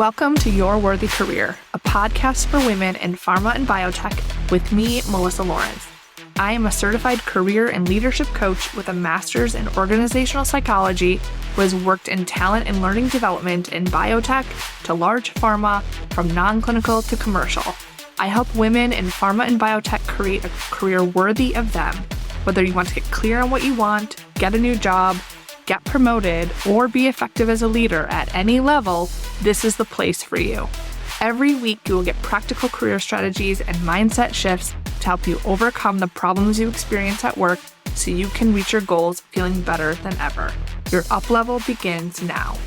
Welcome to Your Worthy Career, a podcast for women in pharma and biotech with me, Melissa Lawrence. I am a certified career and leadership coach with a master's in organizational psychology who has worked in talent and learning development in biotech to large pharma, from non-clinical to commercial. I help women in pharma and biotech create a career worthy of them. Whether you want to get clear on what you want, get a new job, get promoted, or be effective as a leader at any level, this is the place for you. Every week, you will get practical career strategies and mindset shifts to help you overcome the problems you experience at work so you can reach your goals feeling better than ever. Your up level begins now.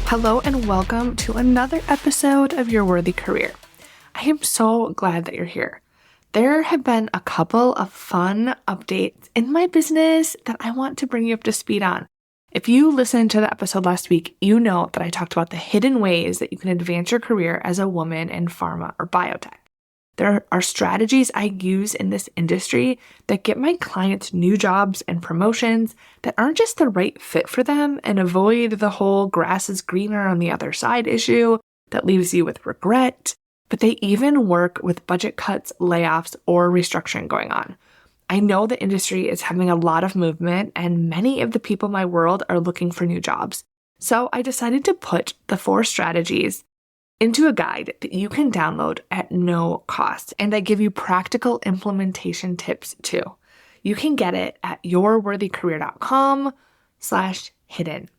Hello and welcome to another episode of Your Worthy Career. I am so glad that you're here. There have been a couple of fun updates in my business that I want to bring you up to speed on. If you listened to the episode last week, you know that I talked about the hidden ways that you can advance your career as a woman in pharma or biotech. There are strategies I use in this industry that get my clients new jobs and promotions that aren't just the right fit for them and avoid the whole grass is greener on the other side issue that leaves you with regret. But they even work with budget cuts, layoffs, or restructuring going on. I know the industry is having a lot of movement, and many of the people in my world are looking for new jobs. So I decided to put the 4 strategies into a guide that you can download at no cost, and I give you practical implementation tips too. You can get it at yourworthycareer.com/hidden.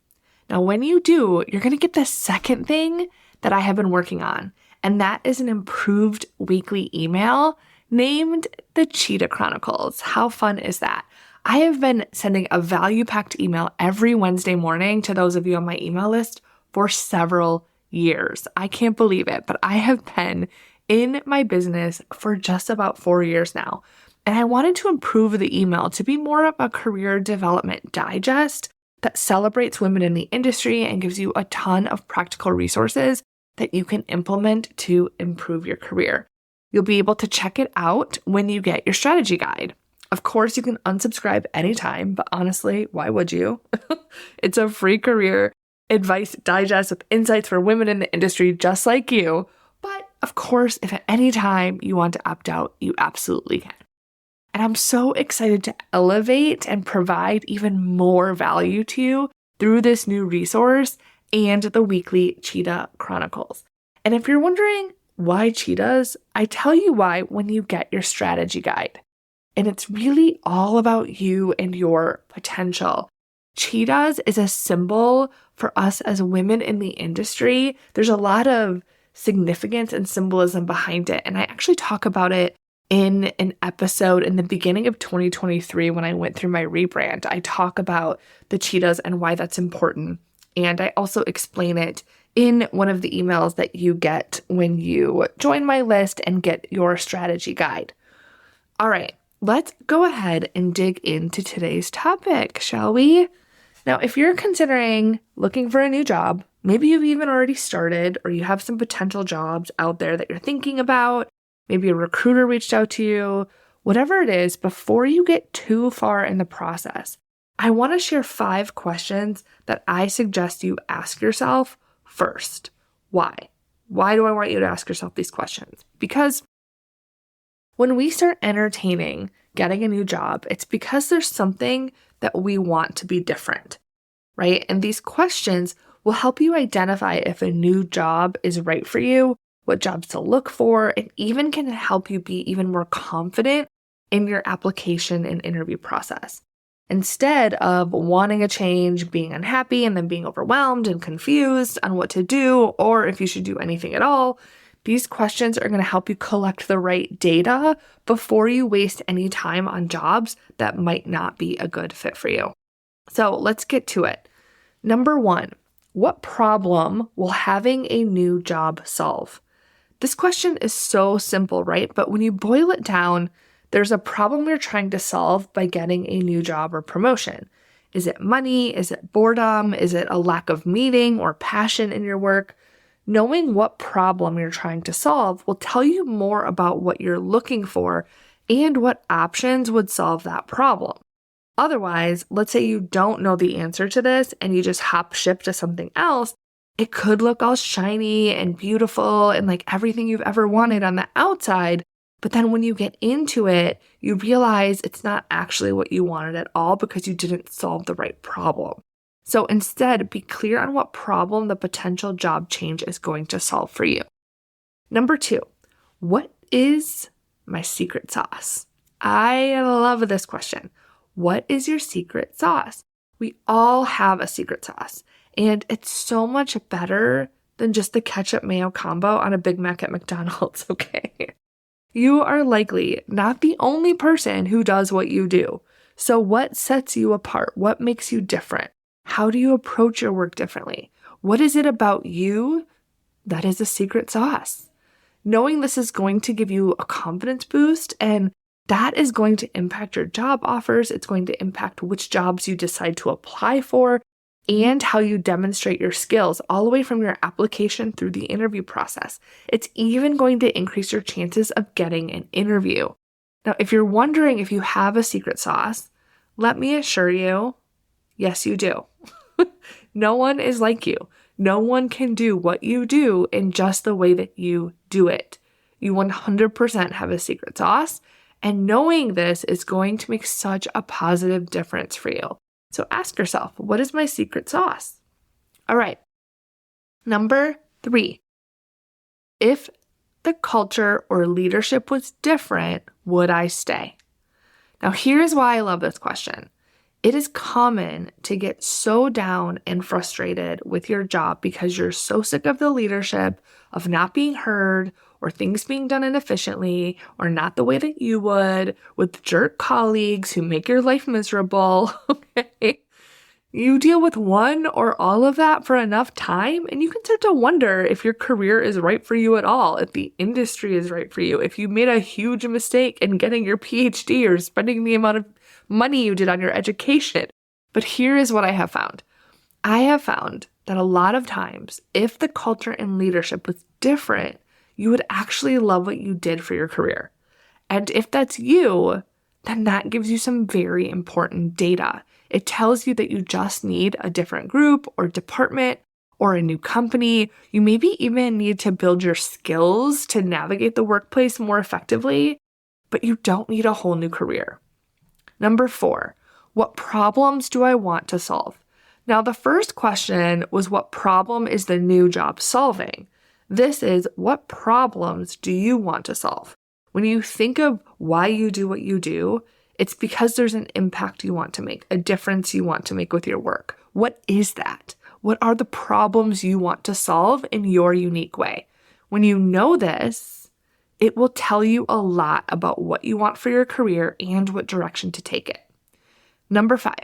Now, when you do, you're going to get the second thing that I have been working on, and that is an improved weekly email named the Cheetah Chronicles. How fun is that? I have been sending a value-packed email every Wednesday morning to those of you on my email list for several years. I can't believe it, but I have been in my business for just about 4 years now. And I wanted to improve the email to be more of a career development digest that celebrates women in the industry and gives you a ton of practical resources that you can implement to improve your career. You'll be able to check it out when you get your strategy guide. Of course, you can unsubscribe anytime, but honestly, why would you? It's a free career advice digest with insights for women in the industry just like you. But of course, if at any time you want to opt out, you absolutely can. And I'm so excited to elevate and provide even more value to you through this new resource and the weekly Cheetah Chronicles. And if you're wondering why cheetahs, I tell you why when you get your strategy guide. And it's really all about you and your potential. Cheetahs is a symbol for us as women in the industry. There's a lot of significance and symbolism behind it. And I actually talk about it in an episode in the beginning of 2023 when I went through my rebrand. I talk about the cheetahs and why that's important. And I also explain it in one of the emails that you get when you join my list and get your strategy guide. All right, let's go ahead and dig into today's topic, shall we? Now, if you're considering looking for a new job, maybe you've even already started or you have some potential jobs out there that you're thinking about, maybe a recruiter reached out to you, whatever it is, before you get too far in the process, I want to share 5 questions that I suggest you ask yourself first. Why? Why do I want you to ask yourself these questions? Because when we start entertaining getting a new job, it's because there's something that we want to be different, right? And these questions will help you identify if a new job is right for you, what jobs to look for, and even can help you be even more confident in your application and interview process. Instead of wanting a change, being unhappy, and then being overwhelmed and confused on what to do or if you should do anything at all, these questions are going to help you collect the right data before you waste any time on jobs that might not be a good fit for you. So let's get to it. Number 1, what problem will having a new job solve? This question is so simple, right? But when you boil it down, there's a problem you're trying to solve by getting a new job or promotion. Is it money? Is it boredom? Is it a lack of meaning or passion in your work? Knowing what problem you're trying to solve will tell you more about what you're looking for and what options would solve that problem. Otherwise, let's say you don't know the answer to this and you just hop ship to something else. It could look all shiny and beautiful and like everything you've ever wanted on the outside. But then when you get into it, you realize it's not actually what you wanted at all because you didn't solve the right problem. So instead, be clear on what problem the potential job change is going to solve for you. Number 2, what is my secret sauce? I love this question. What is your secret sauce? We all have a secret sauce, and it's so much better than just the ketchup mayo combo on a Big Mac at McDonald's, okay? You are likely not the only person who does what you do. So what sets you apart? What makes you different? How do you approach your work differently? What is it about you that is a secret sauce? Knowing this is going to give you a confidence boost, and that is going to impact your job offers. It's going to impact which jobs you decide to apply for and how you demonstrate your skills all the way from your application through the interview process. It's even going to increase your chances of getting an interview. Now, if you're wondering if you have a secret sauce, let me assure you, yes, you do. No one is like you. No one can do what you do in just the way that you do it. You 100% have a secret sauce, and knowing this is going to make such a positive difference for you. So ask yourself, what is my secret sauce? All right. Number 3, if the culture or leadership was different, would I stay? Now, here's why I love this question. It is common to get so down and frustrated with your job because you're so sick of the leadership, of not being heard, or things being done inefficiently, or not the way that you would, with jerk colleagues who make your life miserable, okay? You deal with one or all of that for enough time, and you can start to wonder if your career is right for you at all, if the industry is right for you, if you made a huge mistake in getting your PhD or spending the amount of money you did on your education. But here is what I have found. I have found that a lot of times, if the culture and leadership was different, you would actually love what you did for your career. And if that's you, then that gives you some very important data. It tells you that you just need a different group or department or a new company. You maybe even need to build your skills to navigate the workplace more effectively, but you don't need a whole new career. Number 4, what problems do I want to solve? Now, the first question was, what problem is the new job solving? This is, what problems do you want to solve? When you think of why you do what you do, it's because there's an impact you want to make, a difference you want to make with your work. What is that? What are the problems you want to solve in your unique way? When you know this, it will tell you a lot about what you want for your career and what direction to take it. Number 5,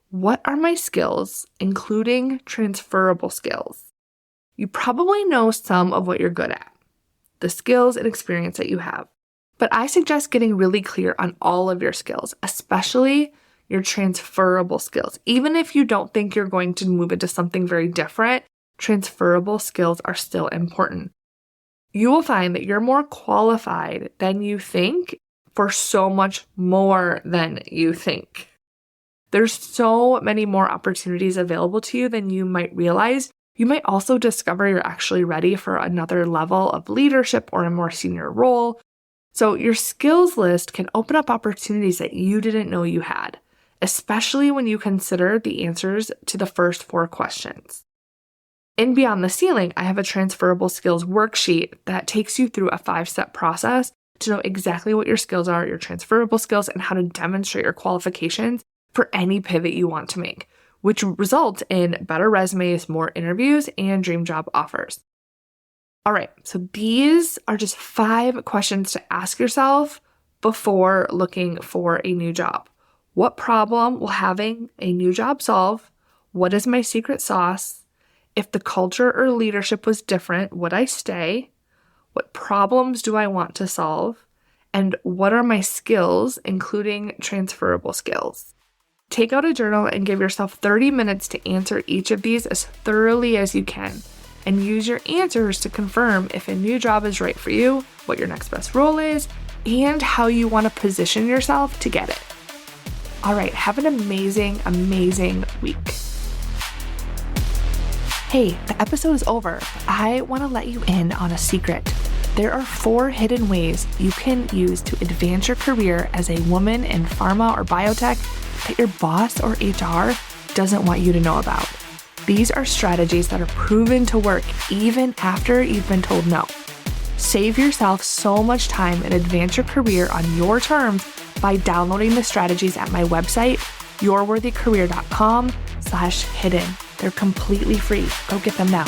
what are my skills, including transferable skills? You probably know some of what you're good at, the skills and experience that you have. But I suggest getting really clear on all of your skills, especially your transferable skills. Even if you don't think you're going to move into something very different, transferable skills are still important. You will find that you're more qualified than you think for so much more than you think. There's so many more opportunities available to you than you might realize. You might also discover you're actually ready for another level of leadership or a more senior role. So your skills list can open up opportunities that you didn't know you had, especially when you consider the answers to the first 4 questions. In Beyond the Ceiling, I have a transferable skills worksheet that takes you through a 5-step process to know exactly what your skills are, your transferable skills, and how to demonstrate your qualifications for any pivot you want to make, which results in better resumes, more interviews, and dream job offers. All right, so these are just 5 questions to ask yourself before looking for a new job. What problem will having a new job solve? What is my secret sauce? If the culture or leadership was different, would I stay? What problems do I want to solve? And what are my skills, including transferable skills? Take out a journal and give yourself 30 minutes to answer each of these as thoroughly as you can. And use your answers to confirm if a new job is right for you, what your next best role is, and how you want to position yourself to get it. All right, have an amazing, amazing week. Hey, the episode is over. I want to let you in on a secret. There are 4 hidden ways you can use to advance your career as a woman in pharma or biotech that your boss or HR doesn't want you to know about. These are strategies that are proven to work even after you've been told no. Save yourself so much time and advance your career on your terms by downloading the strategies at my website, yourworthycareer.com/hidden. They're completely free. Go get them now.